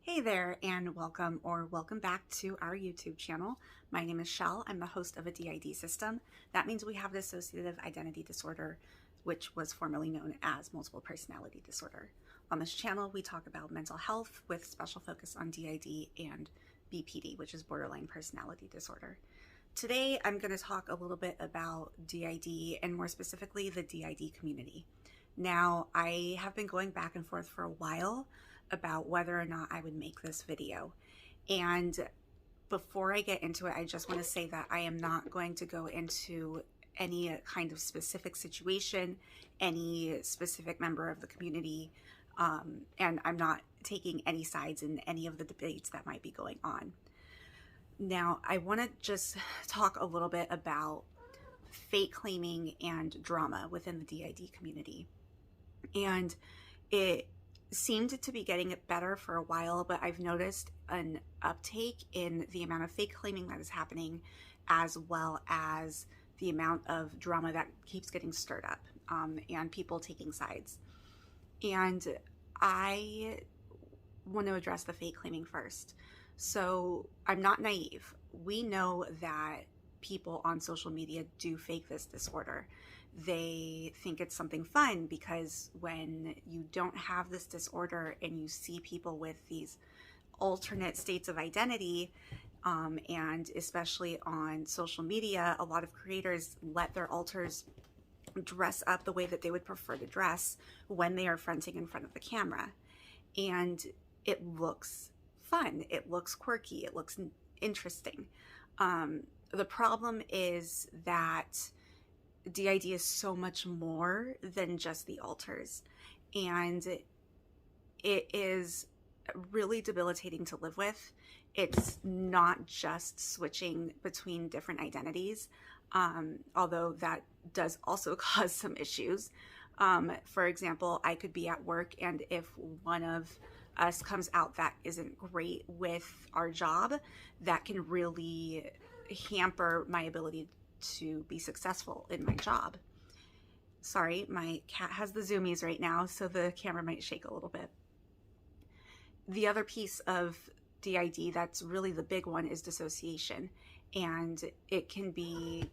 Hey there, and welcome back to our YouTube channel. My name is Shell. I'm the host of a DID system. That means we have dissociative identity disorder, which was formerly known as multiple personality disorder. On this channel, we talk about mental health with special focus on DID and BPD, which is borderline personality disorder. Today, I'm going to talk a little bit about DID and more specifically the DID community. Now, I have been going back and forth for a while about whether or not I would make this video. And before I get into it, I just want to say that I am not going to go into any kind of specific situation, any specific member of the community, and I'm not taking any sides in any of the debates that might be going on. Now, I want to just talk a little bit about fake claiming and drama within the DID community. And it seemed to be getting it better for a while, but I've noticed an uptake in the amount of fake claiming that is happening, as well as the amount of drama that keeps getting stirred up, and people taking sides. And I want to address the fake claiming first. So I'm not naive. We know that people on social media do fake this disorder. They think it's something fun because when you don't have this disorder and you see people with these alternate states of identity, and especially on social media, a lot of creators let their alters dress up the way that they would prefer to dress when they are fronting in front of the camera. And it looks fun, it looks quirky, it looks interesting. The problem is that DID is so much more than just the alters, and it is really debilitating to live with. It's not just switching between different identities, although that does also cause some issues. For example, I could be at work, and if one of us comes out that isn't great with our job, that can really hamper my ability to be successful in my job. Sorry, my cat has the zoomies right now, so the camera might shake a little bit. The other piece of DID that's really the big one is dissociation, and it can be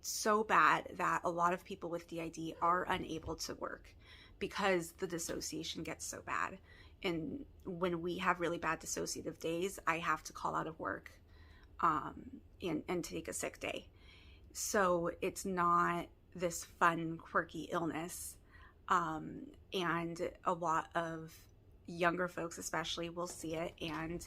so bad that a lot of people with DID are unable to work because the dissociation gets so bad. And when we have really bad dissociative days, I have to call out of work and take a sick day. So it's not this fun, quirky illness. And a lot of younger folks especially will see it and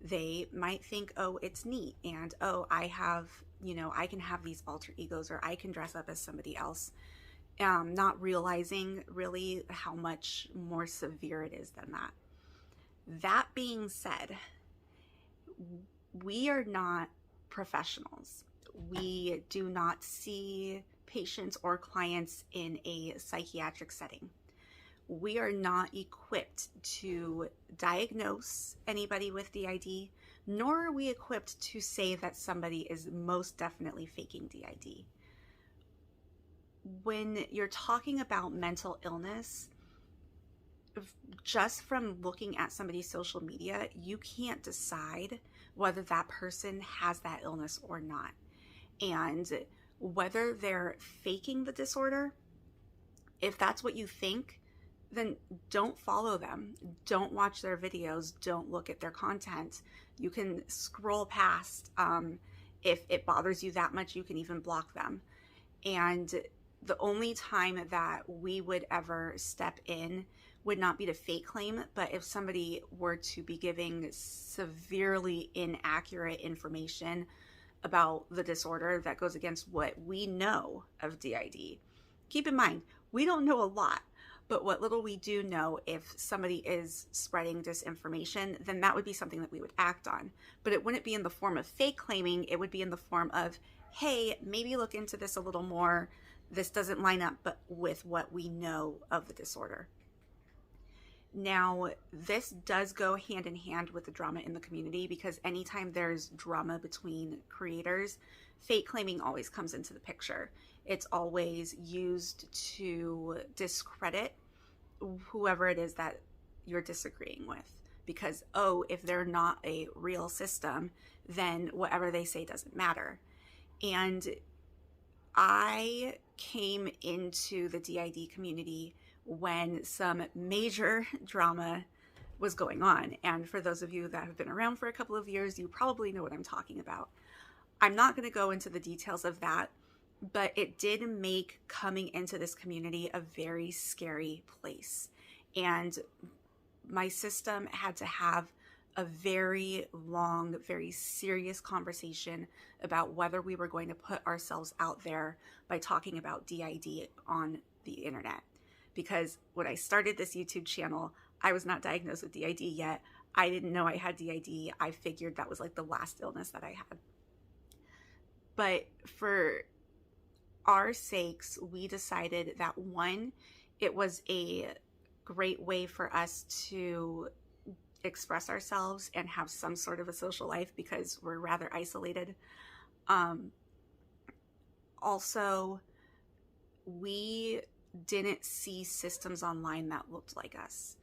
they might think, oh, it's neat. And, oh, I can have these alter egos, or I can dress up as somebody else. Not realizing really how much more severe it is than that. That being said, we are not professionals. We do not see patients or clients in a psychiatric setting. We are not equipped to diagnose anybody with DID, nor are we equipped to say that somebody is most definitely faking DID. When you're talking about mental illness, just from looking at somebody's social media, you can't decide whether that person has that illness or not. And whether they're faking the disorder, if that's what you think, then don't follow them. Don't watch their videos. Don't look at their content. You can scroll past. If it bothers you that much, you can even block them. And the only time that we would ever step in would not be to fake claim, but if somebody were to be giving severely inaccurate information about the disorder that goes against what we know of DID. Keep in mind, we don't know a lot, but what little we do know, if somebody is spreading disinformation, then that would be something that we would act on. But it wouldn't be in the form of fake claiming, it would be in the form of, hey, maybe look into this a little more. This doesn't line up with what we know of the disorder. Now, this does go hand in hand with the drama in the community, because anytime there's drama between creators, fake claiming always comes into the picture. It's always used to discredit whoever it is that you're disagreeing with. because, oh, if they're not a real system, then whatever they say doesn't matter. And I came into the DID community when some major drama was going on. And for those of you that have been around for a couple of years, you probably know what I'm talking about. I'm not going to go into the details of that, but it did make coming into this community a very scary place. And my system had to have a very long, very serious conversation about whether we were going to put ourselves out there by talking about DID on the internet. Because when I started this YouTube channel, I was not diagnosed with DID yet. I didn't know I had DID. I figured that was like the last illness that I had. But for our sakes, we decided that one, it was a great way for us to express ourselves and have some sort of a social life because we're rather isolated. Also, we didn't see systems online that looked like us.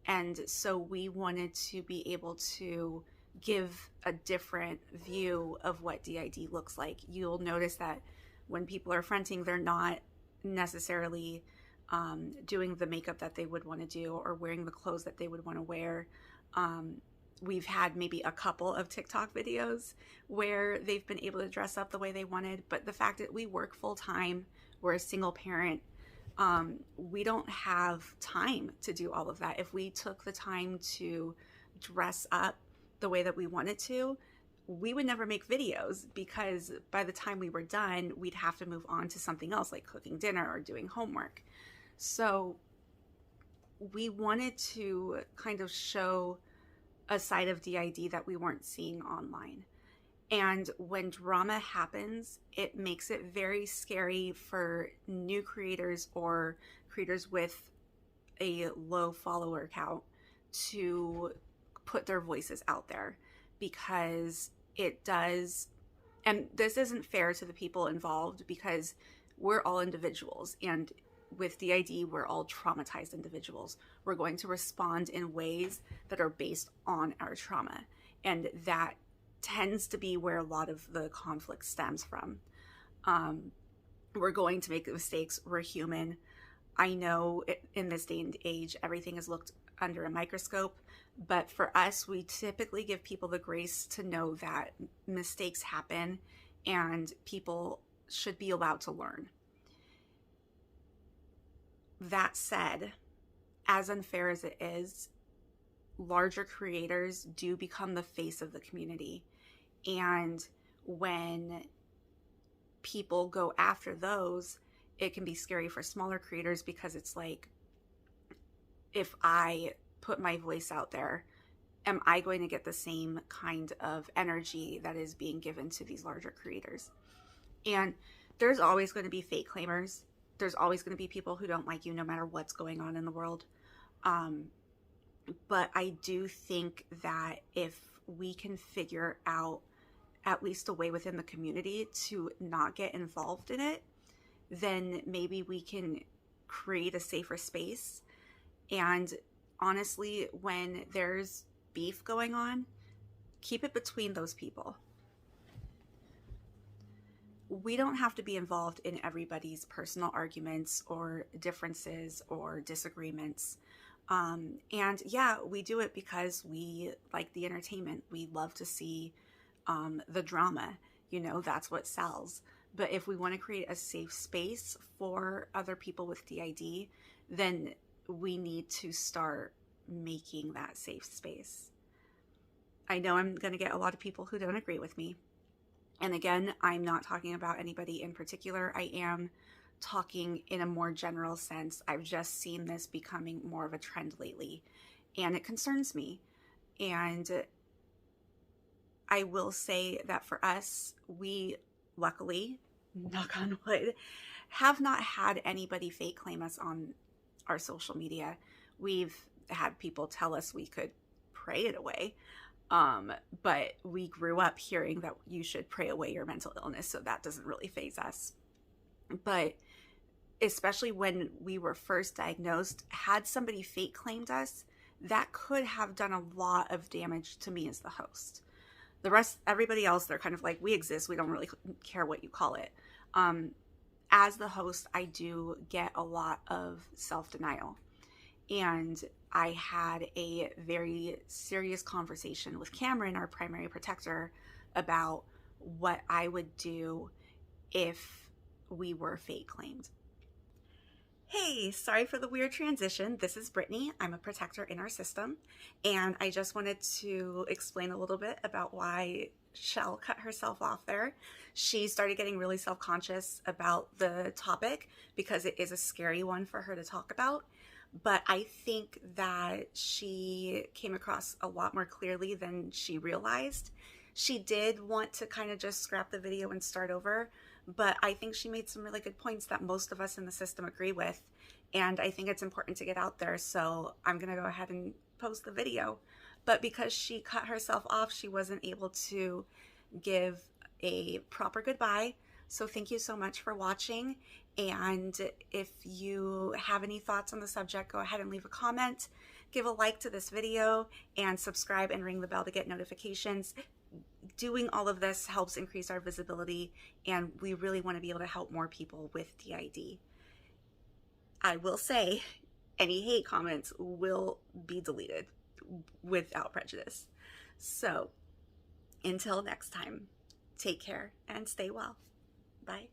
And so we wanted to be able to give a different view of what DID looks like. You'll notice that when people are fronting, they're not necessarily doing the makeup that they would want to do or wearing the clothes that they would want to wear. We've had maybe a couple of TikTok videos where they've been able to dress up the way they wanted, but the fact that we work full time, we're a single parent, we don't have time to do all of that. If we took the time to dress up the way that we wanted to, we would never make videos because by the time we were done, we'd have to move on to something else like cooking dinner or doing homework. So we wanted to kind of show a side of DID that we weren't seeing online. And when drama happens, it makes it very scary for new creators or creators with a low follower count to put their voices out there, because it does, and this isn't fair to the people involved because we're all individuals, and with DID, we're all traumatized individuals. We're going to respond in ways that are based on our trauma, and that tends to be where a lot of the conflict stems from. We're going to make mistakes. We're human. I know in this day and age, everything is looked under a microscope, but for us, we typically give people the grace to know that mistakes happen and people should be allowed to learn. That said, as unfair as it is, larger creators do become the face of the community. And when people go after those, it can be scary for smaller creators because it's like, if I put my voice out there, am I going to get the same kind of energy that is being given to these larger creators? And there's always going to be fake claimers. There's always going to be people who don't like you no matter what's going on in the world. But I do think that if we can figure out at least a way within the community to not get involved in it, then maybe we can create a safer space. And honestly, when there's beef going on, keep it between those people. We don't have to be involved in everybody's personal arguments or differences or disagreements. And yeah, we do it because we like the entertainment. We love to see the drama. You know, that's what sells. But if we want to create a safe space for other people with DID, then we need to start making that safe space. I know I'm going to get a lot of people who don't agree with me. And again, I'm not talking about anybody in particular. I am talking in a more general sense. I've just seen this becoming more of a trend lately, and it concerns me. And I will say that for us, we luckily, knock on wood, have not had anybody fake claim us on our social media. We've had people tell us we could pray it away. But we grew up hearing that you should pray away your mental illness, so that doesn't really faze us. But especially when we were first diagnosed, had somebody fake claimed us, that could have done a lot of damage to me as the host. The rest, everybody else, they're kind of like, we exist, we don't really care what you call it. As the host, I do get a lot of self-denial. And I had a very serious conversation with Cameron, our primary protector, about what I would do if we were fake claimed. Hey, sorry for the weird transition. This is Brittany. I'm a protector in our system, and I just wanted to explain a little bit about why Shell cut herself off there. She started getting really self-conscious about the topic because it is a scary one for her to talk about, but I think that she came across a lot more clearly than she realized. She did want to kind of just scrap the video and start over, but I think she made some really good points that most of us in the system agree with, and I think it's important to get out there, so I'm going to go ahead and post the video. But because she cut herself off, she wasn't able to give a proper goodbye. So thank you so much for watching, and if you have any thoughts on the subject, go ahead and leave a comment, give a like to this video, and subscribe and ring the bell to get notifications. Doing all of this helps increase our visibility, and we really want to be able to help more people with DID. I will say any hate comments will be deleted without prejudice. So until next time, take care and stay well. Bye.